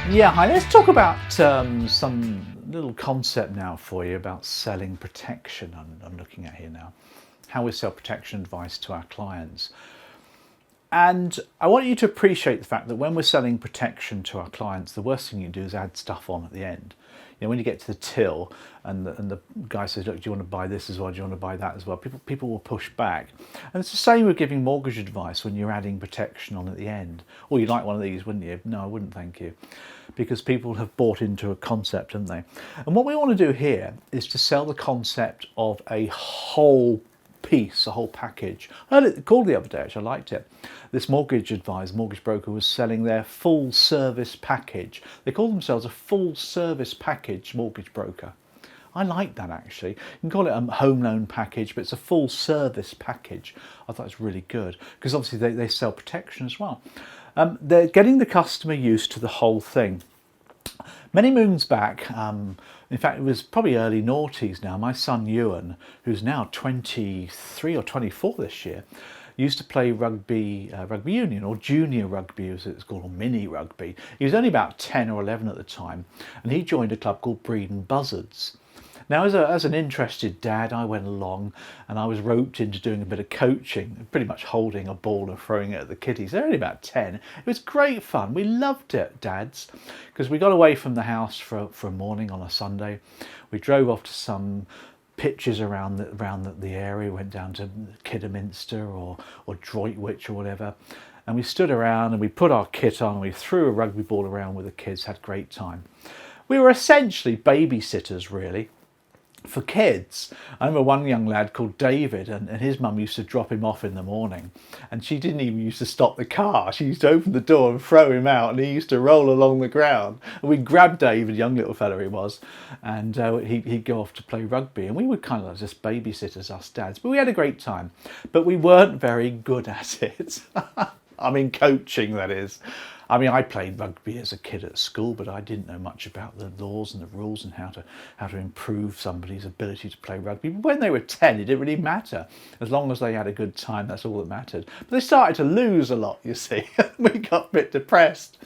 Yeah, hi, let's talk about some little concept now for you about selling protection. I'm looking at here now, how we sell protection advice to our clients. And I want you to appreciate the fact that when we're selling protection to our clients, the worst thing you do is add stuff on at the end. You know, when you get to the till and the guy says, look, do you want to buy this as well? Do you want to buy that as well? People will push back. And it's the same with giving mortgage advice when you're adding protection on at the end. Well, you'd like one of these, wouldn't you? No, I wouldn't, thank you. Because people have bought into a concept, haven't they? And what we want to do here is to sell the concept of a whole piece, a whole package. I heard it called the other day, actually, I liked it. This mortgage advisor, mortgage broker, was selling their full service package. They call themselves a full service package mortgage broker. I like that, actually. You can call it a home loan package, but it's a full service package. I thought it was really good because obviously they sell protection as well. They're getting the customer used to the whole thing. Many moons back, in fact it was probably early noughties now, my son Ewan, who's now 23 or 24 this year, used to play rugby union, or junior rugby as it's called, or mini rugby. He was only about 10 or 11 at the time, and he joined a club called Breedon Buzzards. Now, as an interested dad, I went along and I was roped into doing a bit of coaching, pretty much holding a ball and throwing it at the kiddies. They're only about 10. It was great fun. We loved it, dads, because we got away from the house for a morning on a Sunday. We drove off to some pitches around the area, went down to Kidderminster or Droitwich or whatever. And we stood around and we put our kit on and we threw a rugby ball around with the kids, had a great time. We were essentially babysitters, really, for kids. I remember one young lad called David, and his mum used to drop him off in the morning, and she didn't even used to stop the car. She used to open the door and throw him out, and he used to roll along the ground. And we'd grab David, young little fella he was, and he'd go off to play rugby, and we were kind of like just babysitters, us dads, but we had a great time. But we weren't very good at it. I mean, coaching, that is. I mean, I played rugby as a kid at school, but I didn't know much about the laws and the rules and how to improve somebody's ability to play rugby. But when they were 10, it didn't really matter. As long as they had a good time, that's all that mattered. But they started to lose a lot, you see. We got a bit depressed.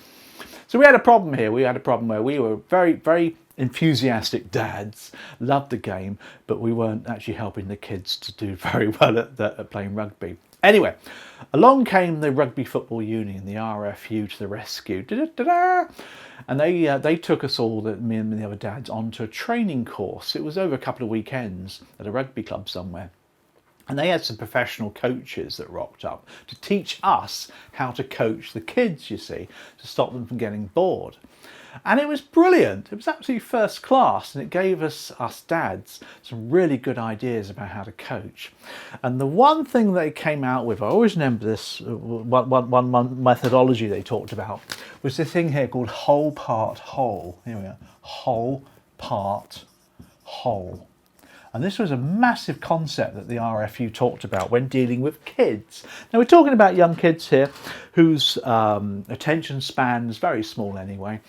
So we had a problem here. We had a problem where we were very, very enthusiastic dads, loved the game, but we weren't actually helping the kids to do very well at playing rugby. Anyway, along came the Rugby Football Union, the RFU, to the rescue. Da-da-da-da! And they took us all, me and the other dads, onto a training course. It was over a couple of weekends at a rugby club somewhere. And they had some professional coaches that rocked up to teach us how to coach the kids, you see, to stop them from getting bored. And it was brilliant. It was absolutely first class, and it gave us dads some really good ideas about how to coach. And the one thing they came out with, I always remember this, one methodology they talked about, was this thing here called whole part whole. Here we are, whole part whole. And this was a massive concept that the RFU talked about when dealing with kids. Now, we're talking about young kids here whose attention span is very small anyway.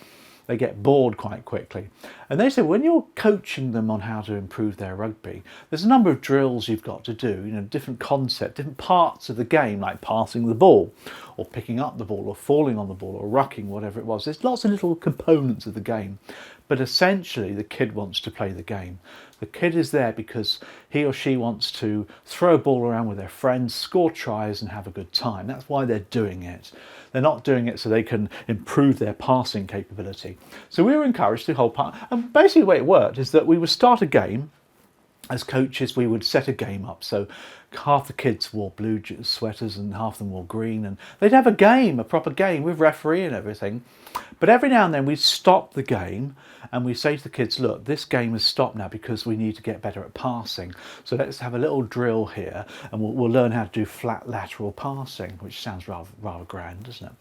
They get bored quite quickly. And they said when you're coaching them on how to improve their rugby, there's a number of drills you've got to do, you know, different concepts, different parts of the game, like passing the ball or picking up the ball or falling on the ball or rucking, whatever it was. There's lots of little components of the game. But essentially, the kid wants to play the game. The kid is there because he or she wants to throw a ball around with their friends, score tries and have a good time. That's why they're doing it. They're not doing it so they can improve their passing capability. So we were encouraged to hold part. And basically the way it worked is that we would start a game. As coaches, we would set a game up. So half the kids wore blue sweaters and half of them wore green. And they'd have a game, a proper game with referee and everything. But every now and then we'd stop the game and we say to the kids, look, this game has stopped now because we need to get better at passing. So let's have a little drill here and we'll learn how to do flat lateral passing, which sounds rather grand, doesn't it?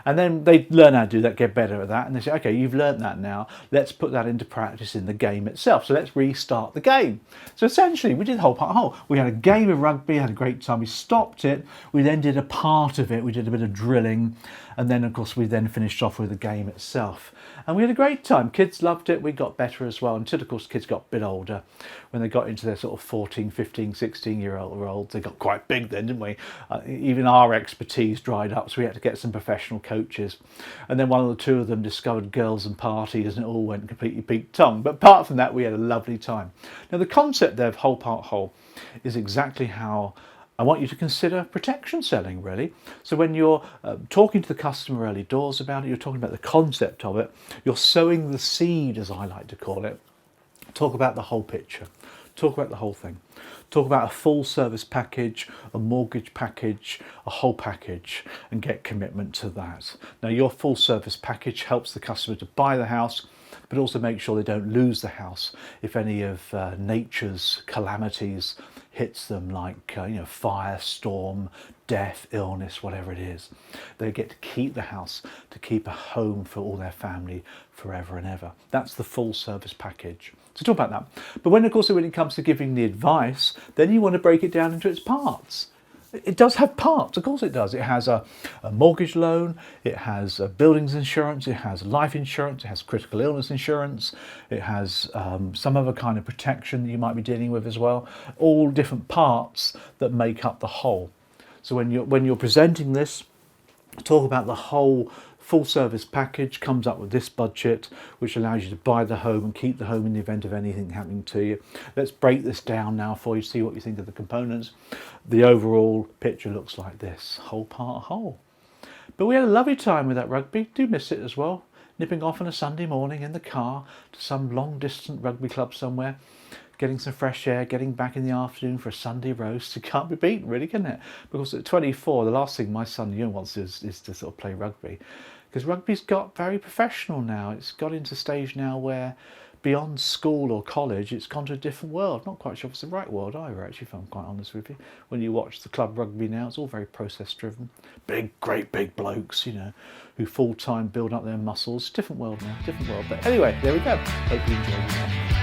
And then they learn how to do that, get better at that. And they say, okay, you've learned that now. Let's put that into practice in the game itself. So let's restart the game. So essentially we did the whole part whole. We had a game of rugby rugby, had a great time. We stopped it. We then did a part of it. We did a bit of drilling. And then, of course, we then finished off with the game itself. And we had a great time. Kids loved it. We got better as well. Until, of course, kids got a bit older. When they got into their sort of 14, 15, 16-year-olds, they got quite big then, didn't we? Even our expertise dried up, so we had to get some professional coaches. And then one or two of them discovered girls and parties, and it all went completely Pete-tongue. But apart from that, we had a lovely time. Now, the concept there of whole part whole is exactly how I want you to consider protection selling, really. So when you're talking to the customer early doors about it, you're talking about the concept of it, you're sowing the seed, as I like to call it. Talk about the whole picture. Talk about the whole thing. Talk about a full service package, a mortgage package, a whole package, and get commitment to that. Now, your full service package helps the customer to buy the house, but also make sure they don't lose the house if any of nature's calamities hits them, like fire, storm, death, illness, whatever it is. They get to keep the house, to keep a home for all their family forever and ever. That's the full service package. So talk about that. But when, of course, when it comes to giving the advice, then you want to break it down into its parts. It does have parts, of course it does. It has a mortgage loan, it has buildings insurance, it has life insurance, it has critical illness insurance, it has some other kind of protection that you might be dealing with as well. All different parts that make up the whole. So when you're presenting this, talk about the whole full service package. Comes up with this budget, which allows you to buy the home and keep the home in the event of anything happening to you. Let's break this down now for you, see what you think of the components. The overall picture looks like this, whole part whole. But we had a lovely time with that rugby. Do miss it as well. Nipping off on a Sunday morning in the car to some long distant rugby club somewhere, getting some fresh air, getting back in the afternoon for a Sunday roast. It can't be beaten, really, can it? Because at 24, the last thing my son wants is to sort of play rugby. Because rugby's got very professional now. It's got into a stage now where beyond school or college, it's gone to a different world. Not quite sure if it's the right world either, actually, if I'm quite honest with you. When you watch the club rugby now, it's all very process driven. Great big blokes, who full-time build up their muscles. Different world now, different world. But anyway, there we go. Hope you enjoyed it.